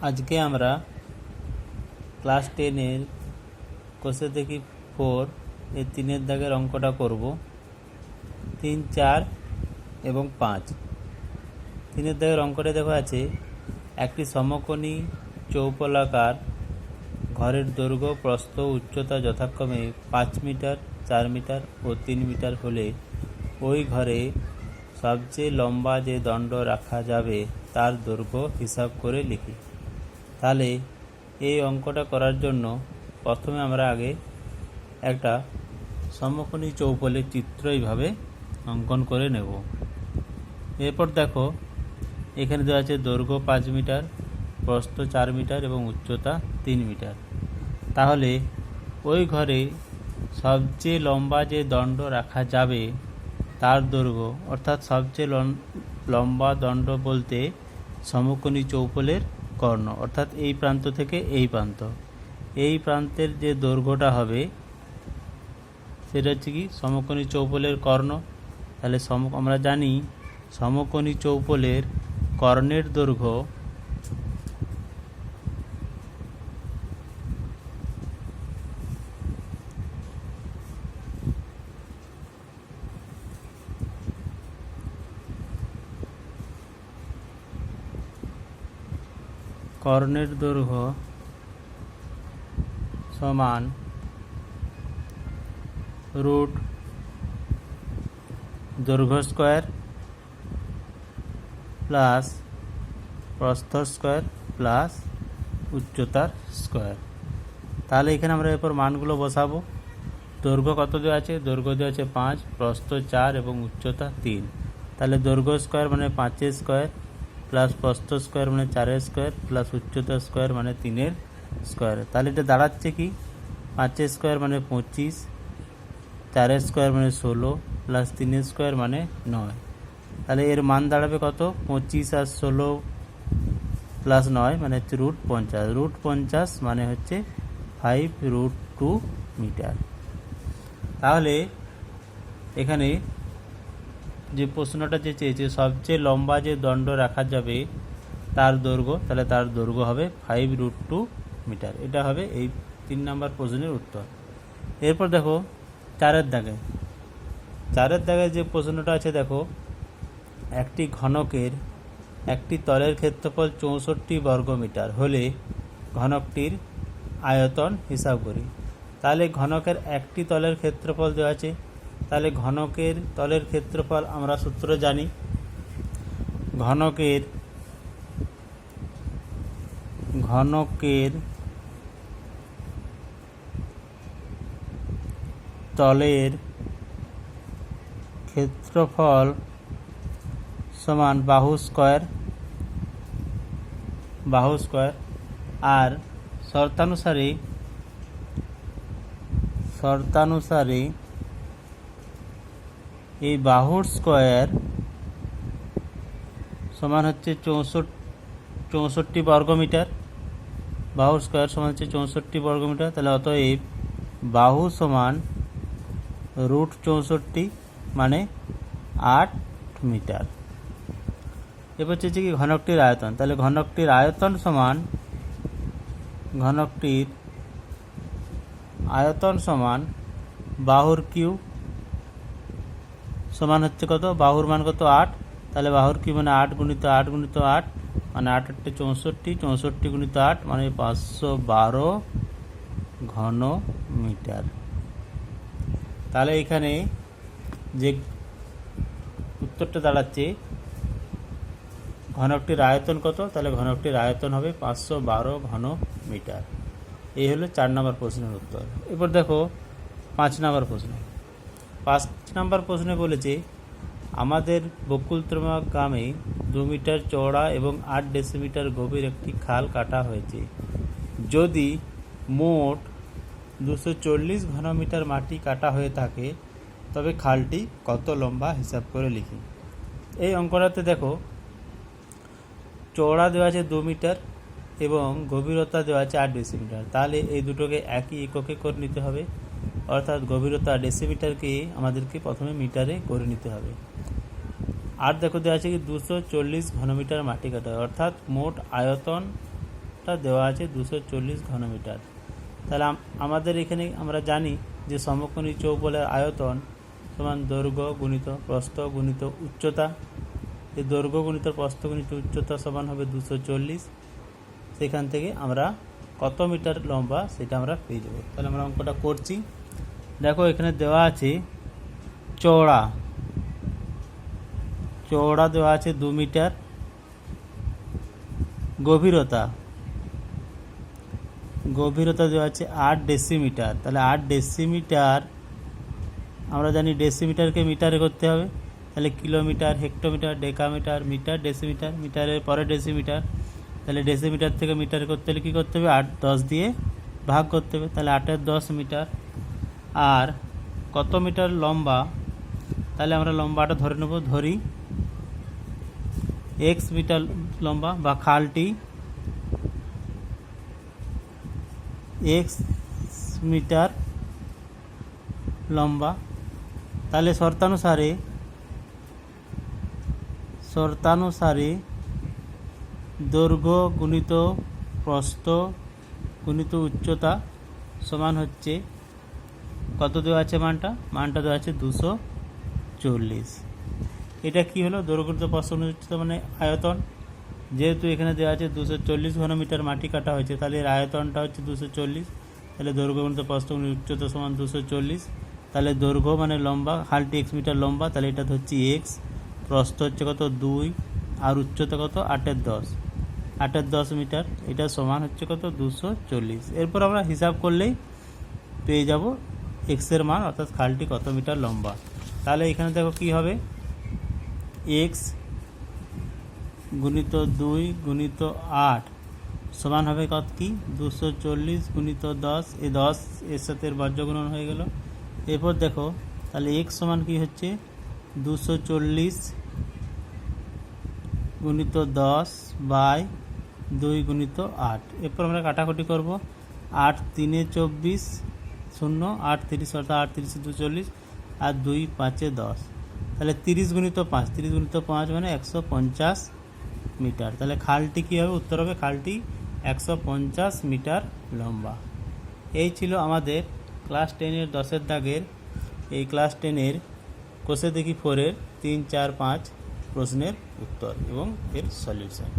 আজকে আমরা ক্লাস 10-এর কোষে দেখি 4 এই 3-এর দাগের অঙ্কটা করব। 3, 4 এবং 5। 3-এর দাগের অঙ্কটা দেখো আছে, একটি সমকোণী চৌপলাকার ঘরের দৈর্ঘ্য প্রস্থ উচ্চতা যথাক্রমে 5 মিটার, 4 মিটার ও 3 মিটার হলে ওই ঘরে সবচেয়ে লম্বা যে দণ্ড রাখা যাবে তার দৈর্ঘ্য হিসাব করে লিখি। তাহলে এই অঙ্কটা করার জন্য প্রথমে আমরা আগে একটা সমকোণী চৌপলের চিত্র এইভাবে অঙ্কন করে নেব। এরপর দেখো এখানে দেওয়া আছে দৈর্ঘ্য 5 মিটার, প্রস্থ 4 মিটার এবং উচ্চতা 3 মিটার। তাহলে ওই ঘরে সবচেয়ে লম্বা যে দণ্ড রাখা যাবে তার দৈর্ঘ্য, অর্থাৎ সবচেয়ে লম্বা দণ্ড বলতে সমকোণী চৌপলের কর্ণ, অর্থাৎ এই প্রান্ত থেকে এই প্রান্তের যে দৈর্ঘ্যটা হবে সেটা হচ্ছে কি সমকোণী চৌপলের কর্ণ। তাহলে আমরা জানি সমকোণী চৌপলের কর্ণের দৈর্ঘ্য সমান রুট দৈর্ঘ্য স্কোয়ার প্লাস প্রস্থ স্কোয়ার প্লাস উচ্চতার স্কোয়ার। তাহলে এখানে আমরা এরপর মানগুলো বসাবো। দৈর্ঘ্য কত দেওয়া আছে? দৈর্ঘ্য দেওয়া আছে 5, প্রস্থ 4 এবং উচ্চতা 3। তাহলে দৈর্ঘ্য স্কোয়ার মানে 5 স্কোয়ার প্লাস প্রস্থ স্কোয়ার মানে 4 স্কোয়ার প্লাস উচ্চতা স্কোয়ার মানে 3 স্কোয়ার। তাহলে এটা দাঁড়াচ্ছে কি 5 স্কোয়ার মানে 25, 4 স্কোয়ার মানে 16 প্লাস 3 স্কোয়ার মানে 9। তাহলে এর মান দাঁড়াবে কত? 25 আর 16 প্লাস 9 মানে হচ্ছে রুট 50। রুট 50 মানে হচ্ছে 5√2 মিটার। তাহলে এখানে যে প্রশ্নটা যে চেয়েছে সবচেয়ে লম্বা যে দণ্ড রাখা যাবে তার দৈর্ঘ্য, তাহলে তার দৈর্ঘ্য হবে 5√2 মিটার। এটা হবে এই 3 নম্বর প্রশ্নের উত্তর। এরপর দেখো 4-এর দাগে যে প্রশ্নটা আছে দেখো, একটি ঘনকের একটি তলের ক্ষেত্রফল 64 বর্গমিটার হলে ঘনকটির আয়তন হিসাব করি। তাহলে ঘনকের একটি তলের ক্ষেত্রফল দেওয়া আছে, তাহলে ঘনকের তলের ক্ষেত্রফল আমরা সূত্র জানি। ঘনকের তলের ক্ষেত্রফল সমান বাহু স্কোয়ার। আর শর্তানুসারে এই বাহুর স্কোয়ার সমান হচ্ছে 64 বর্গমিটার। বাহুর স্কোয়ার সমান হচ্ছে 64 বর্গমিটার। তাহলে অতএব বাহু সমান রুট 64 মানে 8 মিটার। এবার হচ্ছে কি ঘনকটির আয়তন। তাহলে ঘনকটির আয়তন সমান বাহুর কিউব সমান হচ্ছে কত? বাহুর মান কত? 8। তাহলে বাহুর কিউব মানে 8 গুণিত 8 গুণিত 8 মানে 8 8 64, 64 গুণিত 8 মানে 512 ঘন মিটার। তাহলে এখানে যে উত্তরটা দাঁড়াচ্ছে ঘনকটির আয়তন কত? তাহলে ঘনকটির আয়তন হবে 512 ঘন মিটার। এই হলো 4 নম্বর প্রশ্নের উত্তর। এরপর দেখো 5 নম্বর প্রশ্ন। 5 নম্বর প্রশ্নে বলেছে, আমাদের বকুলতলা গ্রামে 2 মিটার চওড়া এবং 8 ডেসিমিটার গভীর একটি খাল কাটা হয়েছে। যদি মোট 240 ঘনমিটার মাটি কাটা হয়ে থাকে তবে খালটি কত লম্বা হিসাব করে লিখি। এই অঙ্কটাতে দেখো চওড়া দেওয়া আছে 2 মিটার এবং গভীরতা দেওয়া আছে 8 ডেসিমিটার। তাহলে এই দুটোকে একই এককে করে নিতে হবে, অর্থাৎ গভীরতা ডেসিমিটারকে আমাদেরকে প্রথমে মিটারে করে নিতে হবে। আর দেখো দেওয়া আছে কি 240 ঘনমিটার মাটি কাটা, অর্থাৎ মোট আয়তন লম্বাটা দেওয়া আছে 240 ঘনমিটার। তাহলে আমাদের এখানে আমরা জানি যে সমকোণী চৌবলের আয়তন সমান দৈর্ঘ্য গুণিত প্রস্থ গুণিত উচ্চতা। এই দৈর্ঘ্য গুণিত প্রস্থ গুণিত উচ্চতা সমান হবে 240। সেখান থেকে আমরা কত মিটার লম্বা সেটা আমরা পেয়ে যাব। তাহলে আমরা অঙ্কটা করছি। দেখো এখানে দেওয়া আছে চওড়া দেওয়া আছে 2 মিটার, গভীরতা দেওয়া আছে 8 ডেসিমিটার। তাহলে 8 ডেসিমিটার, আমরা জানি ডেসিমিটারকে মিটারে করতে হবে, তাহলে kilometre, hectometre, decametre, metre, decimetre, মিটারের পরে ডেসিমিটার। তাহলে ডেসিমিটার থেকে মিটারে করতে হলে কী করতে হবে, 8 10 দিয়ে ভাগ করতে হবে। তাহলে 8 10 মিটার। আর কত মিটার লম্বা, তাহলে আমরা লম্বাটা ধরে নেব, ধরি x মিটার লম্বা বা খালটি x মিটার লম্বা। তাহলে শর্তানুসারে দৈর্ঘ্য গুণিত প্রস্থ গুণিত উচ্চতা সমান হচ্ছে কত দেওয়া আছে, মানটা দেওয়া আছে 240। এটা কি হলো, দৈর্ঘ্য গুণিত প্রস্থ গুণিত উচ্চতা মানে আয়তন। যেহেতু এখানে দেওয়া আছে 240 ঘনমিটার মাটি কাটা হয়েছে, তাহলে এর আয়তনটা হচ্ছে 240। তাহলে দৈর্ঘ্য গুণিত প্রস্থ গুণিত উচ্চতা সমান 240। তাহলে দৈর্ঘ্য মানে লম্বা, খালটি x মিটার লম্বা, তাহলে এটা হচ্ছে x, প্রস্থ হচ্ছে কত 2, আর উচ্চতা কত 8 10 মিটার। এটা সমান হচ্ছে কত 240। এরপর আমরা হিসাব করলেই পেয়ে যাব x এর মান, অর্থাৎ খালটি কত মিটার লম্বা। তাহলে এখানে দেখো কি হবে, x গুণিত 2 গুণিত 8 সমান হবে কত কি 240 গুণিত 10, এই 10 এর সাথে বর্জ্য গুণন হয়ে গেল। এরপর দেখো তাহলে x সমান কি হচ্ছে 240 গুণিত 10 বাই 2 গুণিত 8। এরপর আমরা কাটাকুটি করব, 8 3 24 0, 8 30 অর্থাৎ 8 30 240, আর 2 5 10। তাহলে 30 গুণিত 5 মানে 150 মিটার। তাহলে খালটি কী হবে, উত্তর হবে খালটি 150 মিটার লম্বা। এই ছিল আমাদের ক্লাস 10-এর 10-এর দাগের, এই ক্লাস 10-এর কোষে দেখি 4-এর 3 4 5 প্রশ্নের উত্তর এবং এর সলিউশন।